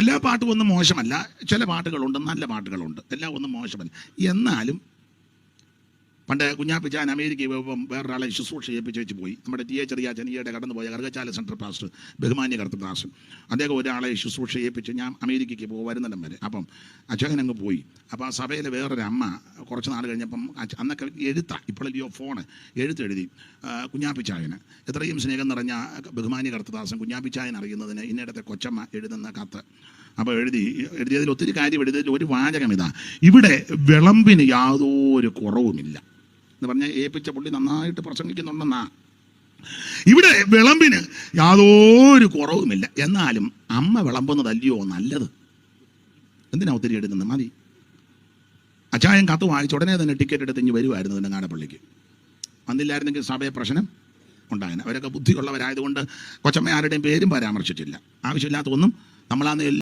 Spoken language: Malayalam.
എല്ലാ പാട്ടും ഒന്നും മോശമല്ല, ചില പാട്ടുകളുണ്ട്, നല്ല പാട്ടുകളുണ്ട്, എല്ലാം ഒന്നും മോശമല്ല. എന്നാലും പണ്ട് കുഞ്ഞാപ്പിച്ചാൻ അമേരിക്കയിൽ പോകുമ്പം വേറൊരാളെ ശുശ്രൂഷ ചെയ്യിപ്പിച്ച് വെച്ച് പോയി. നമ്മുടെ ടി എ ചെറിയാച്ചൻ ഈയിടെ കടന്നുപോയ കറുകച്ചാല സെൻട്രൽ പാസ്റ്റർ, ബഹുമാന്യ കർത്തൃ പാസ്റ്റർ, അദ്ദേഹം ഒരാളെ ശുശ്രൂഷ ചെയ്യിപ്പിച്ച് ഞാൻ അമേരിക്കയ്ക്ക് വരുന്നിടം വരെ. അപ്പം അച്ഛൻ അങ്ങ് പോയി. അപ്പോൾ ആ സഭയിലെ വേറൊരു അമ്മ കുറച്ച് നാൾ കഴിഞ്ഞപ്പം അന്നൊക്കെ ഇപ്പോഴല്ലയോ ഫോണ് എഴുത്തെഴുതി കുഞ്ഞാപ്പിച്ചായന് എത്രയും സ്നേഹം നിറഞ്ഞ ബഹുമാന്യ കർത്തൃദാസൻ കുഞ്ഞാപ്പിച്ചായൻ അറിയുന്നതിന് ഇന്നിടത്തെ കൊച്ചമ്മ എഴുതുന്ന കത്ത്. അപ്പോൾ എഴുതിയതിൽ ഒത്തിരി കാര്യം എഴുതിയതിൽ ഒരു വാചകം ഇതാ: ഇവിടെ വിളമ്പിന് യാതൊരു കുറവുമില്ല എന്ന് പറഞ്ഞാൽ ഏൽപ്പിച്ച പുള്ളി നന്നായിട്ട് പ്രസംഗിക്കുന്നുണ്ടെന്നാ. ഇവിടെ വിളമ്പിന് യാതൊരു കുറവുമില്ല, എന്നാലും അമ്മ വിളമ്പുന്നതല്ലയോ നല്ലത്. എന്തിനാ ഒത്തിരി എടുക്കുന്നത്? മതി. അച്ചായൻ കത്ത് വായിച്ച ഉടനെ തന്നെ ടിക്കറ്റ് എടുത്ത് ഇഞ്ഞ് വരുമായിരുന്നു നെടുങ്ങാടപ്പള്ളിക്ക്. വന്നില്ലായിരുന്നെങ്കിൽ സഭയെ പ്രശ്നം ഉണ്ടായേനെ. അവരൊക്കെ ബുദ്ധിയുള്ളവരായതുകൊണ്ട് കൊച്ചമ്മ ആരുടെയും പേരും പരാമർശിച്ചില്ല. ആവശ്യമില്ലാത്ത ഒന്നും നമ്മളാന്ന്